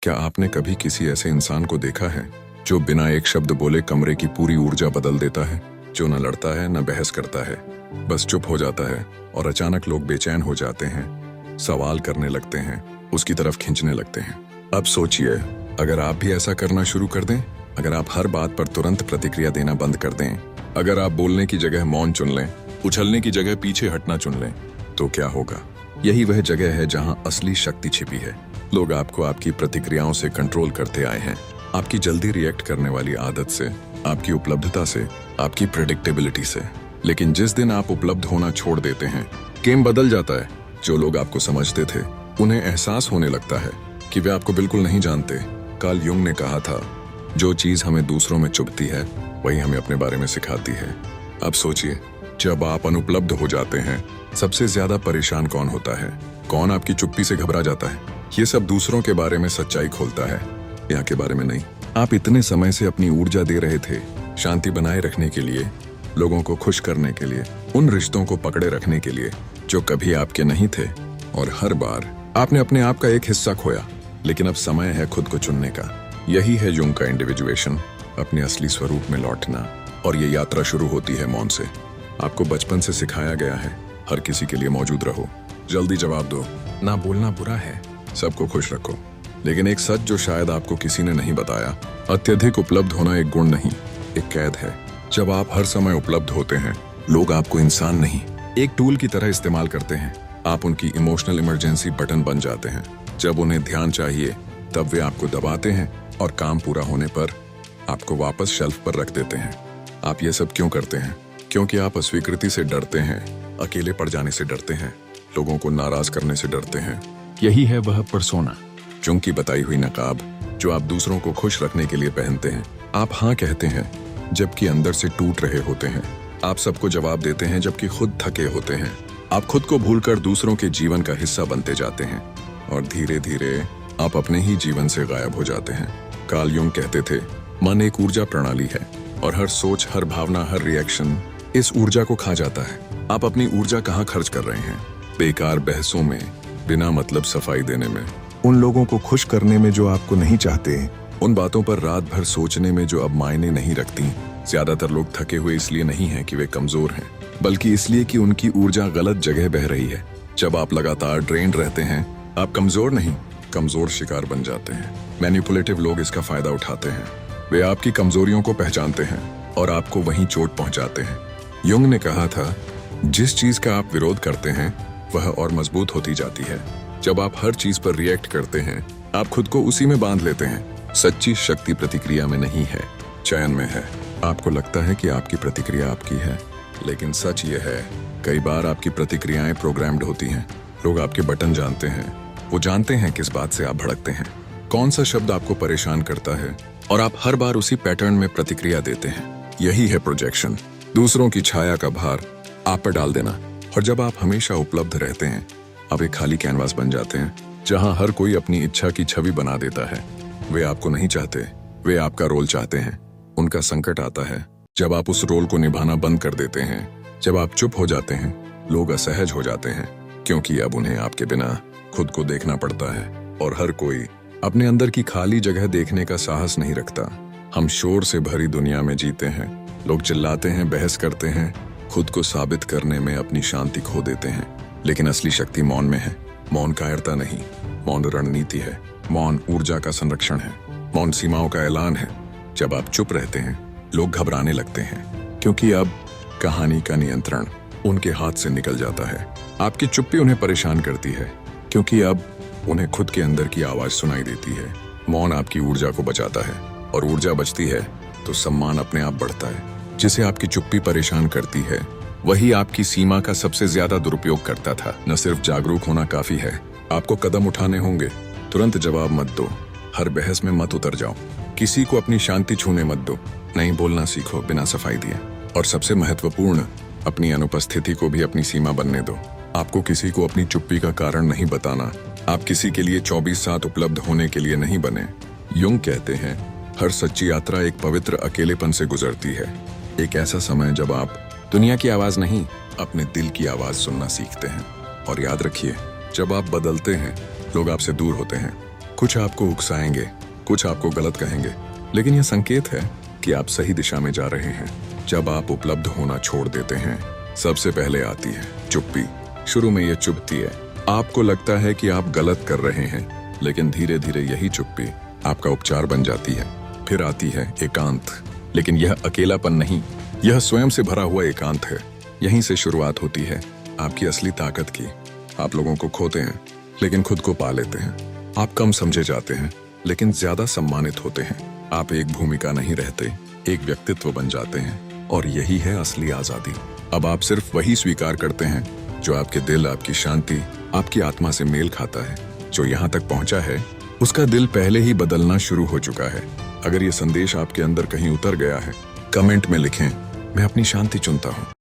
क्या आपने कभी किसी ऐसे इंसान को देखा है जो बिना एक शब्द बोले कमरे की पूरी ऊर्जा बदल देता है, जो न लड़ता है न बहस करता है, बस चुप हो जाता है और अचानक लोग बेचैन हो जाते हैं, सवाल करने लगते हैं, उसकी तरफ खींचने लगते हैं। अब सोचिए, अगर आप भी ऐसा करना शुरू कर दें, अगर आप हर बात पर तुरंत प्रतिक्रिया देना बंद कर दें, अगर आप बोलने की जगह मौन चुन लें, उछलने की जगह पीछे हटना चुन लें, तो क्या होगा? यही वह जगह है जहां असली शक्ति छिपी है। लोग आपको आपकी प्रतिक्रियाओं से कंट्रोल करते आए हैं, आपकी जल्दी रिएक्ट करने वाली आदत से, आपकी उपलब्धता से, आपकी प्रेडिक्टेबिलिटी से। लेकिन जिस दिन आप उपलब्ध होना छोड़ देते हैं, गेम बदल जाता है। जो लोग आपको समझते थे, उन्हें एहसास होने लगता है कि वे आपको बिल्कुल नहीं जानते। कार्ल युंग ने कहा था, जो चीज हमें दूसरों में चुभती है, वही हमें अपने बारे में सिखाती है। अब सोचिए, जब आप अनुपलब्ध हो जाते हैं, सबसे ज्यादा परेशान कौन होता है? कौन आपकी चुप्पी से घबरा जाता है? ये सब दूसरों के बारे में सच्चाई खोलता है, यहाँ के बारे में नहीं। आप इतने समय से अपनी ऊर्जा दे रहे थे, शांति बनाए रखने के लिए, लोगों को खुश करने के लिए, उन रिश्तों को पकड़े रखने के लिए जो कभी आपके नहीं थे, और हर बार आपने अपने आप का एक हिस्सा खोया। लेकिन अब समय है खुद को चुनने का। यही है युंग का इंडिविजुएशन, अपने असली स्वरूप में लौटना। और ये यात्रा शुरू होती है मौन से। आपको बचपन से सिखाया गया है, हर किसी के लिए मौजूद रहो, जल्दी जवाब दो, ना बोलना बुरा है, सबको खुश रखो। लेकिन एक सच जो शायद आपको किसी ने नहीं बताया, अत्यधिक उपलब्ध होना एक गुण नहीं, एक कैद है। जब आप हर समय उपलब्ध होते हैं, लोग आपको इंसान नहीं, एक टूल की तरह इस्तेमाल करते हैं। आप उनकी इमोशनल इमरजेंसी बटन बन जाते हैं। जब उन्हें ध्यान चाहिए, तब वे आपको दबाते हैं, और काम पूरा होने पर आपको वापस शेल्फ पर रख देते हैं। आप ये सब क्यों करते हैं? क्योंकि आप अस्वीकृति से डरते हैं, अकेले पड़ जाने से डरते हैं, लोगों को नाराज करने से डरते हैं। यही है वह पर्सोना, युंग की बताई हुई नकाब, जो आप दूसरों को खुश रखने के लिए पहनते हैं। आप हाँ कहते हैं जबकि अंदर से टूट रहे होते हैं। आप सबको जवाब देते हैं जबकि खुद थके होते हैं। आप खुद को भूलकर दूसरों के जीवन का हिस्सा बनते जाते हैं, और धीरे धीरे आप अपने ही जीवन से गायब हो जाते हैं। कार्ल युंग कहते थे, मन एक ऊर्जा प्रणाली है, और हर सोच, हर भावना, हर रिएक्शन इस ऊर्जा को खा जाता है। आप अपनी ऊर्जा कहाँ खर्च कर रहे हैं? बेकार बहसों में, बिना मतलब सफाई देने में, उन लोगों को खुश करने में जो आपको नहीं चाहते, उन बातों पर रात भर सोचने में जो अब मायने नहीं रखती। ज्यादातर लोग थके हुए इसलिए नहीं हैं कि वे कमजोर हैं, बल्कि इसलिए कि उनकी ऊर्जा गलत जगह बह रही है। जब आप लगातार ड्रेन्ड रहते हैं, आप कमजोर नहीं, कमजोर शिकार बन जाते हैं। मैनिपुलेटिव लोग इसका फायदा उठाते हैं। वे आपकी कमजोरियों को पहचानते हैं और आपको वहीं चोट पहुंचाते हैं। युंग ने कहा था, जिस चीज का आप विरोध करते हैं, वह और मजबूत होती जाती है। जब आप हर चीज पर रिएक्ट करते हैं, आप खुद को उसी में बांध लेते हैं। सच्ची शक्ति प्रतिक्रिया में नहीं है, चयन में है। आपको लगता है कि आपकी प्रतिक्रिया आपकी है, लेकिन सच ये है, कई बार आपकी प्रतिक्रियाएं प्रोग्राम्ड होती हैं। लोग आपके बटन जानते हैं, वो जानते हैं किस बात से आप भड़कते हैं, कौन सा शब्द आपको परेशान करता है, और आप हर बार उसी पैटर्न में प्रतिक्रिया देते हैं। यही है प्रोजेक्शन, दूसरों की छाया का भार आप पर डाल देना। और जब आप हमेशा उपलब्ध रहते हैं, आप एक खाली कैनवास बन जाते हैं, जहां हर कोई अपनी इच्छा की छवि बना देता है। वे आपको नहीं चाहते, वे आपका रोल चाहते हैं। उनका संकट आता है जब आप उस रोल को निभाना बंद कर देते हैं। जब आप चुप हो जाते हैं, लोग असहज हो जाते हैं, क्योंकि अब उन्हें आपके बिना खुद को देखना पड़ता है, और हर कोई अपने अंदर की खाली जगह देखने का साहस नहीं रखता। हम शोर से भरी दुनिया में जीते हैं। लोग चिल्लाते हैं, बहस करते हैं, खुद को साबित करने में अपनी शांति खो देते हैं। लेकिन असली शक्ति मौन में है। मौन कायरता नहीं, मौन रणनीति है। मौन ऊर्जा का संरक्षण है। मौन सीमाओं का ऐलान है। जब आप चुप रहते हैं, लोग घबराने लगते हैं, क्योंकि अब कहानी का नियंत्रण उनके हाथ से निकल जाता है। आपकी चुप्पी उन्हें परेशान करती है, क्योंकि अब उन्हें खुद के अंदर की आवाज सुनाई देती है। मौन आपकी ऊर्जा को बचाता है, और ऊर्जा बचती है तो सम्मान अपने आप बढ़ता है। जिसे आपकी चुप्पी परेशान करती है, वही आपकी सीमा का सबसे ज्यादा दुरुपयोग करता था। न सिर्फ जागरूक होना काफी है, आपको कदम उठाने होंगे। तुरंत जवाब मत दो, हर बहस में मत उतर जाओ, किसी को अपनी शांति छूने मत दो, नहीं बोलना सीखो बिना सफाई दिए। और सबसे महत्वपूर्ण, अपनी अनुपस्थिति को भी अपनी सीमा बनने दो। आपको किसी को अपनी चुप्पी का कारण नहीं बताना। आप किसी के लिए 24/7 उपलब्ध होने के लिए नहीं बने। युंग कहते हैं, हर सच्ची यात्रा एक पवित्र अकेलेपन से गुजरती है। एक ऐसा समय जब आप दुनिया की आवाज नहीं, अपने दिल की आवाज सुनना सीखते हैं। और याद रखिए, जब आप बदलते हैं, लोग आपसे दूर होते हैं, कुछ आपको उकसाएंगे, कुछ आपको गलत कहेंगे, लेकिन यह संकेत है कि आप सही दिशा में जा रहे हैं। जब आप उपलब्ध होना छोड़ देते हैं, सबसे पहले आती है चुप्पी। शुरू में यह चुभती है, आपको लगता है कि आप गलत कर रहे हैं, लेकिन धीरे धीरे यही चुप्पी आपका उपचार बन जाती है। फिर आती है एकांत, लेकिन यह अकेलापन नहीं, यह स्वयं से भरा हुआ एकांत है। यहीं से शुरुआत होती है आपकी असली ताकत की। आप लोगों को खोते हैं, लेकिन खुद को पा लेते हैं। आप कम समझे जाते हैं, लेकिन ज्यादा सम्मानित होते हैं। आप एक भूमिका नहीं रहते, एक व्यक्तित्व बन जाते हैं, और यही है असली आजादी। अब आप सिर्फ वही स्वीकार करते हैं जो आपके दिल, आपकी शांति, आपकी आत्मा से मेल खाता है। जो यहाँ तक पहुंचा है, उसका दिल पहले ही बदलना शुरू हो चुका है। अगर ये संदेश आपके अंदर कहीं उतर गया है, कमेंट में लिखें, मैं अपनी शांति चुनता हूँ।